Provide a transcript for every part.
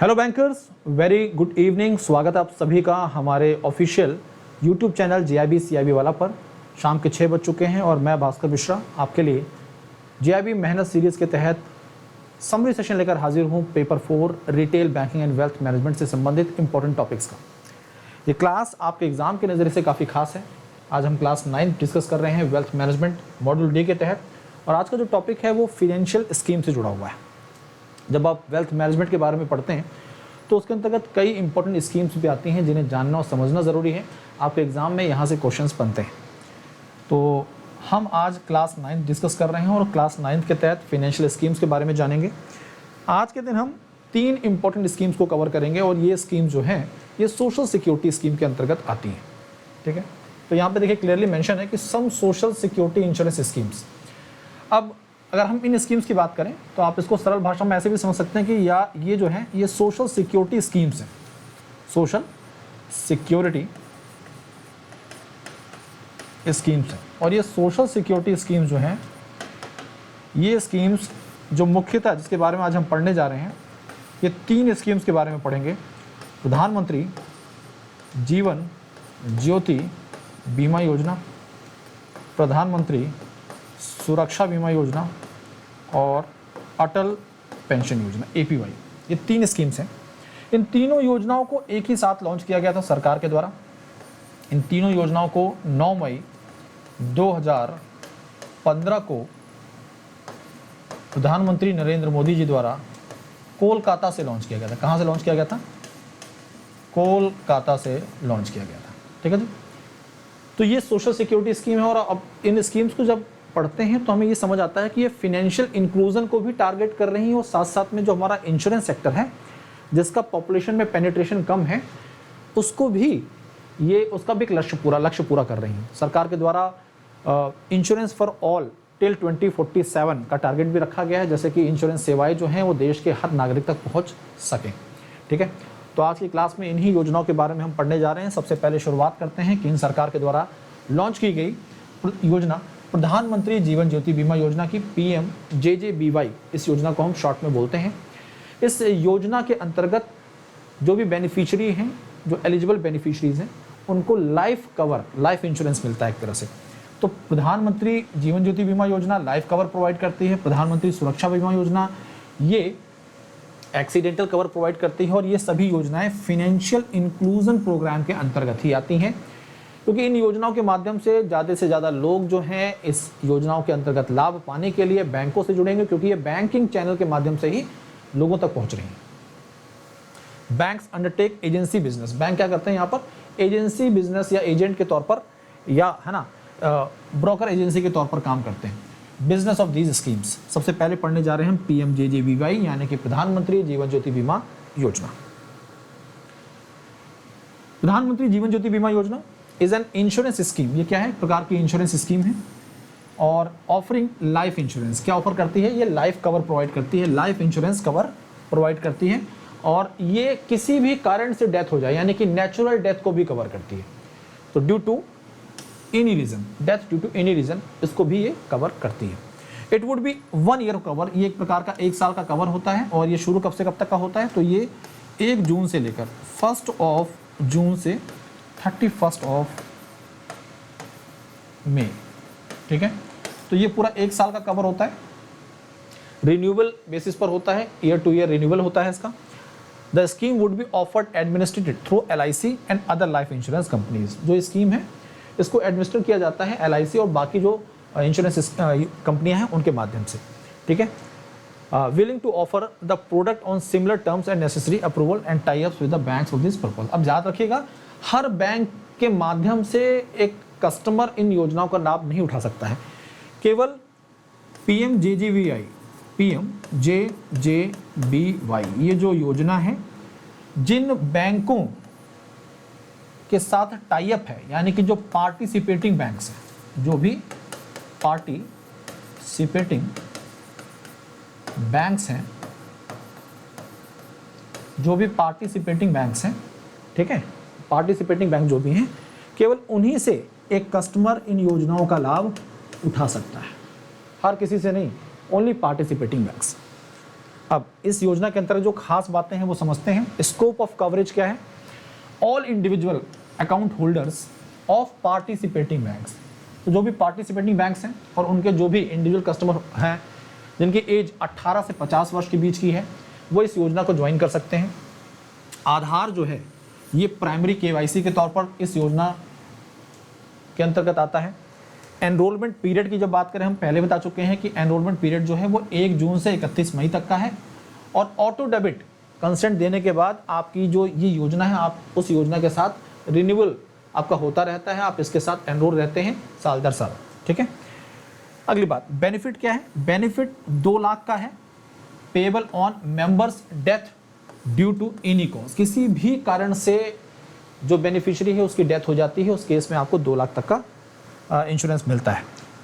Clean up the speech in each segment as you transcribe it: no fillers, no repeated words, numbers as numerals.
Hello bankers, very good evening. स्वागत है आप सभी का हमारे official YouTube channel JIB CIB वाला पर। शाम के 6 बज चुके हैं और मैं भास्कर मिश्रा आपके लिए JIB मेहनत सीरीज़ के तहत समरी सेशन लेकर हाजिर हूँ paper 4 retail banking and wealth management से संबंधित इंपॉर्टेंट टॉपिक्स का। ये क्लास आपके एग्जाम के नज़रिए से काफ़ी खास है। आज हम क्लास 9 डिस्कस कर रहे हैं वेल्थ मैनेजमेंट मॉड्यूल डी के तहत, और आज का जो टॉपिक है वो फाइनेंशियल स्कीम से जुड़ा हुआ है। जब आप वेल्थ मैनेजमेंट के बारे में पढ़ते हैं तो उसके अंतर्गत कई इंपॉर्टेंट स्कीम्स भी आती हैं जिन्हें जानना और समझना ज़रूरी है। आपके एग्ज़ाम में यहाँ से क्वेश्चंस बनते हैं। तो हम आज क्लास 9 डिस्कस कर रहे हैं और क्लास 9 के तहत फाइनेंशियल स्कीम्स के बारे में जानेंगे। आज के दिन हम 3 इंपॉर्टेंट स्कीम्स को कवर करेंगे और ये स्कीम जो है ये सोशल सिक्योरिटी स्कीम के अंतर्गत आती है। ठीक है, तो यहाँ पे देखिए क्लियरली मेंशन है कि some social security insurance schemes. अब अगर हम इन स्कीम्स की बात करें तो आप इसको सरल भाषा में ऐसे भी समझ सकते हैं कि या ये जो है ये सोशल सिक्योरिटी स्कीम्स हैं। सोशल सिक्योरिटी स्कीम्स हैं और ये सोशल सिक्योरिटी स्कीम्स जो हैं ये स्कीम्स जो मुख्यतः जिसके बारे में आज हम पढ़ने जा रहे हैं ये 3 स्कीम्स के बारे में पढ़ेंगे। प्रधानमंत्री जीवन ज्योति बीमा योजना, प्रधानमंत्री सुरक्षा बीमा योजना और अटल पेंशन योजना APY। ये 3 स्कीम्स हैं। इन तीनों योजनाओं को एक ही साथ लॉन्च किया गया था सरकार के द्वारा। इन तीनों योजनाओं को 9 मई 2015 को प्रधानमंत्री नरेंद्र मोदी जी द्वारा कोलकाता से लॉन्च किया गया था। कहाँ से लॉन्च किया गया था? कोलकाता से लॉन्च किया गया था। ठीक है जी। तो ये सोशल सिक्योरिटी स्कीम है और अब इन स्कीम्स को जब पढ़ते हैं तो हमें ये समझ आता है कि ये फाइनेंशियल इंक्लूजन को भी टारगेट कर रही हैं और साथ साथ में जो हमारा इंश्योरेंस सेक्टर है जिसका पॉपुलेशन में पेनिट्रेशन कम है उसको भी ये उसका भी एक लक्ष्य पूरा कर रही हैं। सरकार के द्वारा इंश्योरेंस फॉर ऑल टिल 2047 का टारगेट भी रखा गया है, जैसे कि इंश्योरेंस सेवाएं जो हैं वो देश के हर नागरिक तक पहुँच सकें। ठीक है, तो आज की क्लास में इन्हीं योजनाओं के बारे में हम पढ़ने जा रहे हैं। सबसे पहले शुरुआत करते हैं केंद्र सरकार के द्वारा लॉन्च की गई योजना प्रधानमंत्री जीवन ज्योति बीमा योजना की PMJJBY। इस योजना को हम शॉर्ट में बोलते हैं। इस योजना के अंतर्गत जो भी बेनिफिशियरी हैं, जो एलिजिबल बेनिफिशरीज हैं, उनको लाइफ कवर, लाइफ इंश्योरेंस मिलता है एक तरह से। तो प्रधानमंत्री जीवन ज्योति बीमा योजना लाइफ कवर प्रोवाइड करती है। प्रधानमंत्री सुरक्षा बीमा योजना ये एक्सीडेंटल कवर प्रोवाइड करती है और ये सभी योजनाएं फाइनेंशियल इंक्लूजन प्रोग्राम के अंतर्गत ही आती हैं, क्योंकि इन योजनाओं के माध्यम से ज़्यादा लोग जो हैं इस योजनाओं के अंतर्गत लाभ पाने के लिए बैंकों से जुड़ेंगे, क्योंकि ये बैंकिंग चैनल के माध्यम से ही लोगों तक पहुंच रही हैं। Banks undertake agency business. Bank क्या करते हैं यहाँ पर? एजेंसी बिजनेस या एजेंट के तौर पर या है ना ब्रोकर एजेंसी के तौर पर काम करते हैं। बिजनेस ऑफ दीज स्कीम्स सबसे पहले पढ़ने जा रहे हैं PMJJBY यानी कि प्रधानमंत्री जीवन ज्योति बीमा योजना। प्रधानमंत्री जीवन ज्योति बीमा योजना इज एन इंश्योरेंस स्कीम। ये क्या है? एक प्रकार की इंश्योरेंस स्कीम है और ऑफरिंग लाइफ इंश्योरेंस। क्या ऑफर करती है? ये लाइफ कवर प्रोवाइड करती है, लाइफ इंश्योरेंस कवर प्रोवाइड करती है और ये किसी भी कारण से डेथ हो जाए यानी कि नेचुरल डेथ को भी कवर करती है। तो due to any reason, death due to any reason, इसको भी ये कवर करती है। It would be 1 year cover. ये एक प्रकार का 1 साल का कवर होता है और ये शुरू कब से कब तक का होता है? तो ये 1 जून से लेकर 1 जून से 31 मई। ठीक है, तो ये पूरा 1 साल का कवर होता है। रिन्यूएबल बेसिस पर होता है, ईयर टू ईयर रिन्यूएबल होता है इसका। The scheme would be offered administrated through LIC and other life insurance companies. जो स्कीम है इसको एडमिनिस्टर किया जाता है LIC और बाकी जो इंश्योरेंस कंपनियां हैं उनके माध्यम से। ठीक है, willing to offer the product on similar terms and necessary approval and tie-ups with the banks for this purpose। अब याद रखिएगा हर बैंक के माध्यम से एक कस्टमर इन योजनाओं का लाभ नहीं उठा सकता है। केवल PMJJBY ये जो योजना है जिन बैंकों के साथ टाई अप है यानी कि जो पार्टिसिपेटिंग बैंक्स हैं, जो भी पार्टिसिपेटिंग बैंक्स हैं, जो भी पार्टिसिपेटिंग बैंक्स हैं, ठीक है, पार्टिसिपेटिंग बैंक जो भी हैं, केवल उन्हीं से एक कस्टमर इन योजनाओं का लाभ उठा सकता है, हर किसी से नहीं, ओनली पार्टिसिपेटिंग बैंक्स। अब इस योजना के अंतर्गत जो खास बातें हैं वो समझते हैं। स्कोप ऑफ कवरेज क्या है? All individual account holders of participating banks, तो जो भी पार्टिसिपेटिंग बैंक्स हैं और उनके जो भी इंडिविजुअल कस्टमर हैं जिनकी एज 18 से 50 वर्ष के बीच की है, वो इस योजना को ज्वाइन कर सकते हैं। आधार जो है ये प्राइमरी केवाईसी के तौर पर इस योजना के अंतर्गत आता है। एनरोलमेंट पीरियड की जब बात करें, हम पहले बता चुके हैं कि एनरोलमेंट पीरियड जो है वो 1 जून से 31 मई तक का है, और ऑटो डेबिट कंसेंट देने के बाद आपकी जो ये योजना है, आप उस योजना के साथ रिन्यूअल आपका होता रहता है, आप इसके साथ एनरोल रहते हैं साल दर साल। ठीक है, अगली बात, बेनिफिट क्या है? बेनिफिट 2 लाख का है, payable on member's death due to any cause, किसी भी कारण से जो बेनिफिशियरी है उसकी डेथ हो जाती है, उस केस में आपको 2 लाख तक का इंश्योरेंस मिलता है।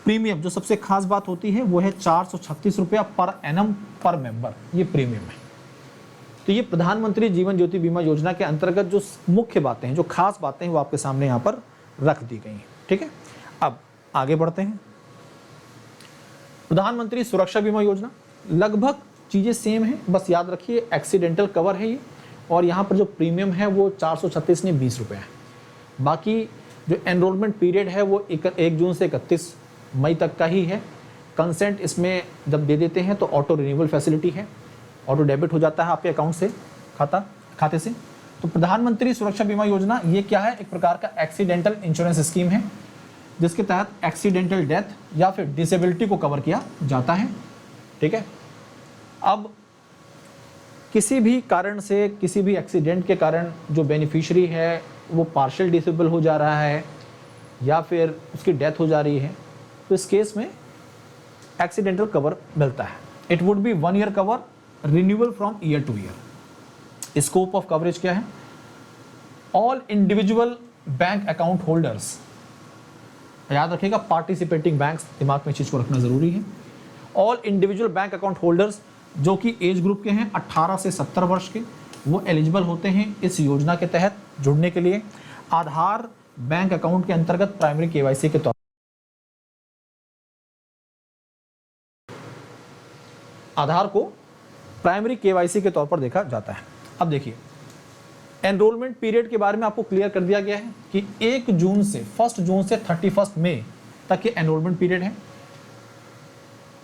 प्रीमियम, जो सबसे खास बात होती है वो है 436 रुपया पर एनम पर मेंबर, ये प्रीमियम है। तो ये प्रधानमंत्री जीवन ज्योति बीमा योजना के अंतर्गत जो मुख्य बातें हैं, जो खास बातें हैं, वो आपके सामने यहाँ पर रख दी गई हैं। ठीक है, अब आगे बढ़ते हैं। प्रधानमंत्री सुरक्षा बीमा योजना, लगभग चीज़ें सेम है, बस याद रखिए एक्सीडेंटल कवर है ये, और यहाँ पर जो प्रीमियम है वो 436 नहीं 20 रुपये है। बाकी जो एनरोलमेंट पीरियड है वो 1 जून से 31 मई तक का ही है। कंसेंट इसमें जब दे देते हैं तो ऑटो रिन्यूअल फैसिलिटी है, ऑटो डेबिट हो जाता है आपके अकाउंट से, खाते से। तो प्रधानमंत्री सुरक्षा बीमा योजना ये क्या है? एक प्रकार का एक्सीडेंटल इंश्योरेंस स्कीम है, जिसके तहत एक्सीडेंटल डेथ या फिर डिसेबिलिटी को कवर किया जाता है। ठीक है, अब किसी भी कारण से, किसी भी एक्सीडेंट के कारण जो बेनिफिशियरी है वो पार्शियल डिसेबल हो जा रहा है या फिर उसकी डेथ हो जा रही है, तो इस केस में एक्सीडेंटल कवर मिलता है। It would be 1 year cover, renewal from year two year. Scope of coverage क्या है? All individual bank account holders, याद रखिएगा पार्टिसिपेटिंग बैंक्स, दिमाग में चीज को रखना जरूरी है। All individual bank account holders जो कि एज ग्रुप के हैं 18 से 70 वर्ष के, वो एलिजिबल होते हैं इस योजना के तहत जुड़ने के लिए। आधार बैंक अकाउंट के अंतर्गत प्राइमरी केवाईसी के तौर, आधार को प्राइमरी केवाईसी के तौर पर देखा जाता है। अब देखिए, एनरोलमेंट पीरियड के बारे में आपको क्लियर कर दिया गया है कि 1 जून से 1 जून से 31 मई तक ये एनरोलमेंट पीरियड है।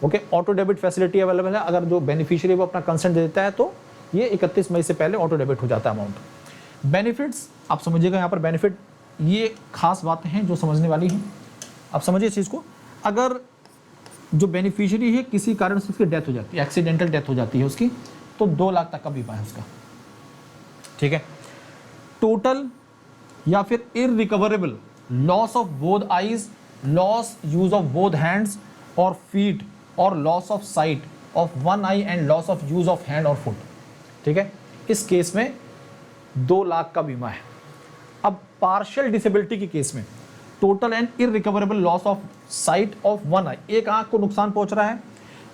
Okay, auto debit facility available है, अगर जो बेनिफिशियरी वो अपना कंसेंट दे देता है तो ये 31 मई से पहले ऑटो डेबिट हो जाता है अमाउंट। बेनिफिट्स आप समझिएगा, यहाँ पर बेनिफिट ये खास बातें हैं जो समझने वाली हैं, आप समझिए इस चीज़ को। अगर जो बेनिफिशियरी है किसी कारण से उसकी डेथ हो जाती है, एक्सीडेंटल डेथ हो जाती है उसकी, तो 2 लाख तक का बीमा है उसका। ठीक है, टोटल या फिर irrecoverable loss of both eyes, loss use of both hands और फीट, और loss of site of 1 I and loss of use of hand और फुट। ठीक है, इस केस में 2 लाख का बीमा है। अब पार्शियल डिसेबिलिटी के केस में total and irrecoverable loss of site of 1 आई, एक आंख को नुकसान पहुंच रहा है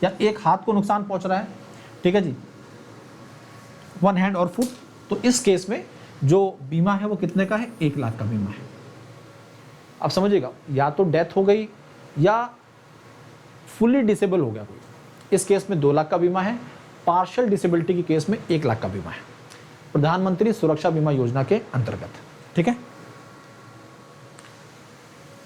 या एक हाथ को नुकसान पहुंच रहा है, ठीक है जी, 1 हैंड और फुट, तो इस केस में जो बीमा है वो कितने का है? 1 लाख का बीमा है। अब समझिएगा, या तो डेथ हो गई या फुली डिसेबल हो गया कोई, इस केस में 2 लाख का बीमा है। पार्शियल डिसेबिलिटी के केस में 1 लाख का बीमा है प्रधानमंत्री सुरक्षा बीमा योजना के अंतर्गत। ठीक है,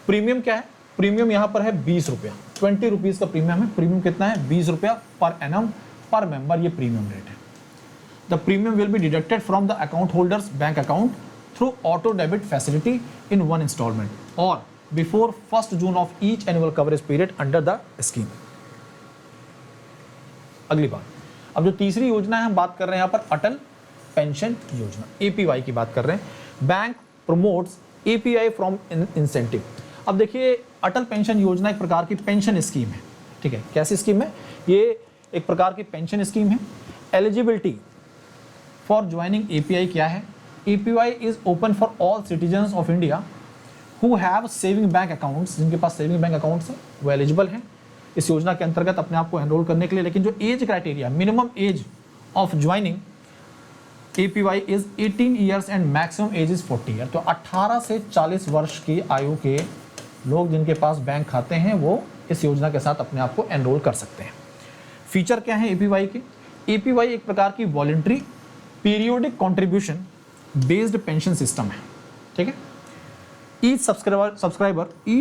प्रीमियम क्या है? प्रीमियम यहां पर है 20 रुपया, 20 रुपीज का प्रीमियम है। प्रीमियम कितना है? 20 रुपया पर एनम पर मेंबर, ये प्रीमियम रेट है। The premium will be deducted from the account holders bank account through auto debit facility in 1 instalment और before 1 June of each annual coverage period under the scheme. अगली बात, अब जो तीसरी योजना है हम बात कर रहे हैं यहाँ पर अटल पेंशन योजना, एपीवाई की बात कर रहे हैं। Bank promotes API from incentive. अब देखिए, अटल पेंशन योजना एक प्रकार की पेंशन स्कीम है। ठीक है, कैसी स्कीम है? ये एक प्रकार की पेंशन स्कीम है। एलिजिबिलिटी फॉर ज्वाइनिंग एपीआई क्या है? APY is open for all citizens of India who have saving bank accounts, जिनके पास सेविंग बैंक अकाउंट्स हैं वो एलिजिबल हैं इस योजना के अंतर्गत अपने आप को एनरोल करने के लिए। लेकिन जो age criteria, minimum age of joining APY is 18 years and maximum age is 40 year. तो 18 से 40 वर्ष की आयु के लोग जिनके पास बैंक खाते हैं वो इस योजना के साथ अपने आप को एनरोल कर सकते हैं। फीचर क्या है एपीवाई के? एपीवाई एक प्रकार की voluntary periodic contribution based pension system है, ठीक है। Each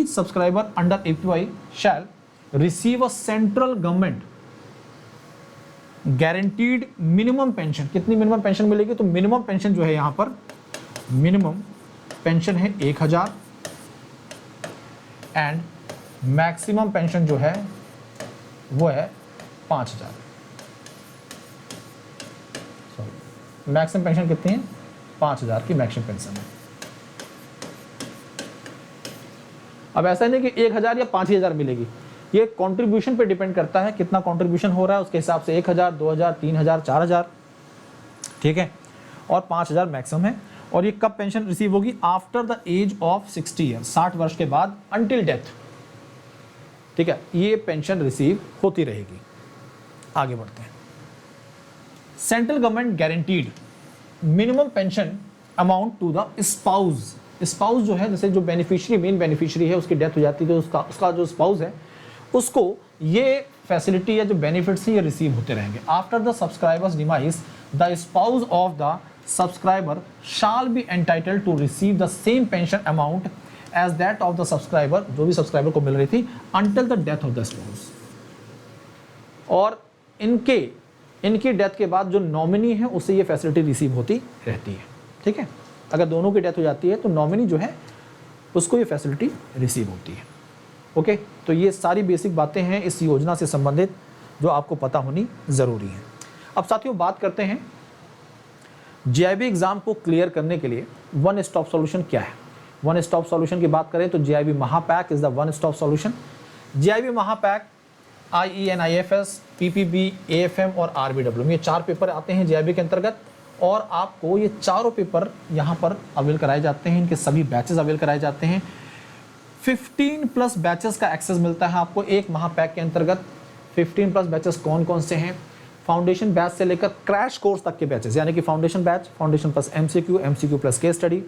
subscriber under APY shall receive a central government guaranteed minimum pension. कितनी मिनिमम पेंशन मिलेगी? तो मिनिमम पेंशन जो है यहां पर मिनिमम पेंशन है 1000 एंड मैक्सिमम पेंशन जो है वो है 5000। सॉरी, मैक्सिमम पेंशन कितनी है? 5000 की मैक्सिमम पेंशन है। अब ऐसा नहीं कि 1000 या 5000 मिलेगी, ये कंट्रीब्यूशन पे डिपेंड करता है, कितना कंट्रीब्यूशन हो रहा है उसके हिसाब से 1000, 2000, 3000, 4000, ठीक है, और 5000 मैक्सिमम है। और ये कब पेंशन रिसीव होगी? After the age of 60 year, 60 वर्ष के बाद, अंटिल डेथ, ठीक है, ये पेंशन रिसीव होती रहेगी। आगे बढ़ते हैं। Central government guaranteed minimum pension amount to the spouse. Spouse जो है, जैसे जो बेनिफिशियरी, मेन बेनिफिशियरी है, उसकी डेथ हो जाती है तो उसका जो स्पाउस है उसको ये फैसिलिटी या जो बेनिफिट्स हैं ये रिसीव होते रहेंगे। After the subscriber's demise the spouse of the subscriber shall be entitled to receive the same pension amount as that of the subscriber, जो भी सब्सक्राइबर को मिल रही थी, until the death of the spouse. और इनकी डेथ के बाद जो नॉमिनी है उससे ये फैसिलिटी रिसीव होती रहती है, ठीक है। अगर दोनों की डेथ हो जाती है तो नॉमिनी जो है उसको ये फैसिलिटी रिसीव होती है। ओके, तो ये सारी बेसिक बातें हैं इस योजना से संबंधित जो आपको पता होनी ज़रूरी है। अब साथियों बात करते हैं जीआईबी एग्ज़ाम को क्लियर करने के लिए वन स्टॉप सॉल्यूशन क्या है। वन स्टॉप सॉल्यूशन की बात करें तो GIB Mahapack is the one stop solution. GIB Mahapack IENIFS, PPB, AFM और RBWM, ये 4 पेपर आते हैं जीआईबी के अंतर्गत, और आपको ये चारों पेपर यहाँ पर अवेल कराए जाते हैं, इनके सभी बैचेस अवेल कराए जाते हैं। 15+ बैचेस का एक्सेस मिलता है आपको एक महापैक के अंतर्गत। 15+ बैचेस कौन कौन से हैं? फाउंडेशन बैच से लेकर क्रैश कोर्स तक के बैचेस, यानी कि foundation batch, foundation plus MCQ, MCQ plus case study,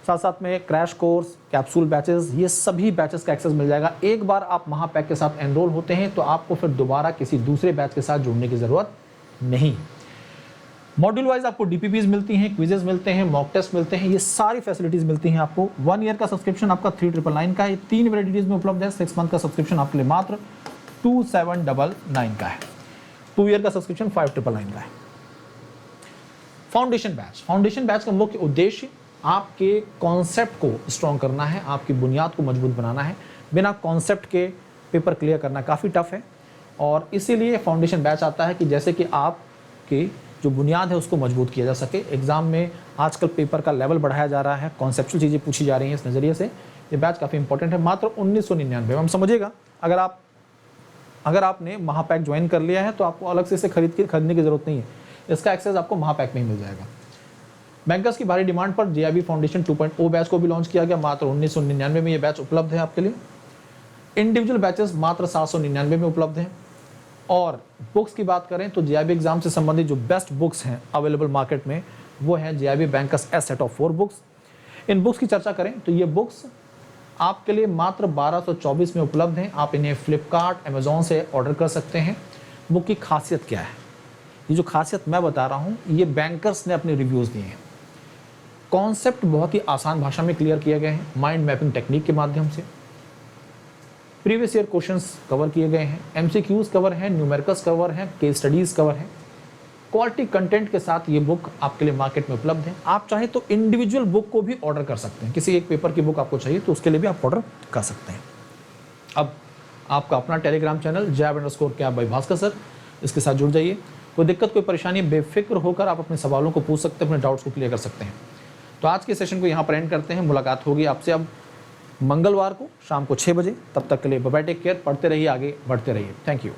साथ साथ में क्रैश कोर्स, कैप्सूल बैचेस, ये सभी बैचेस का एक्सेस मिल जाएगा। एक बार आप महापैक के साथ एनरोल होते हैं तो आपको फिर दोबारा किसी दूसरे बैच के साथ जुड़ने की ज़रूरत नहीं। मॉड्यूल वाइज आपको DPPs मिलती हैं, क्विजेस मिलते हैं, मॉक टेस्ट मिलते हैं, ये सारी फैसिलिटीज़ मिलती हैं आपको। 1 ईयर का सब्सक्रिप्शन आपका 3999 का है, 3 वैलिडिटीज़ में उपलब्ध है। 6 मंथ का सब्सक्रिप्शन आपके लिए मात्र 2799 का है। 2 ईयर का सब्सक्रिप्शन 5999 का है। फाउंडेशन बैच का मुख्य उद्देश्य आपके कॉन्सेप्ट को स्ट्रॉन्ग करना है, आपकी बुनियाद को मजबूत बनाना है। बिना कॉन्सेप्ट के पेपर क्लियर करना काफ़ी टफ है, और इसीलिए फाउंडेशन बैच आता है कि जैसे कि आपकी जो बुनियाद है उसको मजबूत किया जा सके। एग्जाम में आजकल पेपर का लेवल बढ़ाया जा रहा है, कॉन्सेप्चुअल चीज़ें पूछी जा रही हैं, इस नज़रिए से ये बैच काफ़ी इंपॉर्टेंट है। मात्र 1999 में हम समझिएगा, अगर आपने महापैक ज्वाइन कर लिया है तो आपको अलग से इसे खरीदने की ज़रूरत नहीं है, इसका एक्सेस आपको महापैक में ही मिल जाएगा। बैंकर्स की भारी डिमांड पर जीआईबी फाउंडेशन 2.0 बैच को भी लॉन्च किया गया। मात्र 1999 में ये बैच उपलब्ध है आपके लिए। इंडिविजुअल बैचेस मात्र 799 में उपलब्ध हैं। और बुक्स की बात करें तो जीआईबी एग्जाम से संबंधित जो बेस्ट बुक्स हैं अवेलेबल मार्केट में, वो है GIB bankers S set of 4 books. In books की चर्चा करें तो ये बुक्स आपके लिए मात्र 1224 में उपलब्ध हैं। आप इन्हें फ्लिपकार्ट, अमेजोन से ऑर्डर कर सकते हैं। बुक की खासियत क्या है? ये जो खासियत मैं बता रहा हूँ ये बैंकर्स ने अपने रिव्यूज़ दिए हैं। कॉन्सेप्ट बहुत ही आसान भाषा में क्लियर किए गए हैं, माइंड मैपिंग टेक्निक के माध्यम से। प्रीवियस ईयर क्वेश्चंस कवर किए गए हैं, MCQs कवर हैं, न्यूमेरिकल्स कवर हैं, केस स्टडीज़ कवर हैं। क्वालिटी कंटेंट के साथ ये बुक आपके लिए मार्केट में उपलब्ध है। आप चाहे तो इंडिविजुअल बुक को भी ऑर्डर कर सकते हैं। किसी एक पेपर की बुक आपको चाहिए तो उसके लिए भी आप ऑर्डर कर सकते हैं। अब आपका अपना Telegram channel jab_cap by Bhaskar sir, इसके साथ जुड़ जाइए। कोई दिक्कत, कोई परेशानी, बेफिक्र होकर आप अपने सवालों को पूछ सकते हैं, अपने डाउट्स को क्लियर कर सकते हैं। तो आज के सेशन को यहाँ पर एंड करते हैं। मुलाकात होगी आपसे अब मंगलवार को शाम को 6 बजे। तब तक के लिए बाय बाय, टेक केयर, पढ़ते रहिए, आगे बढ़ते रहिए। Thank you.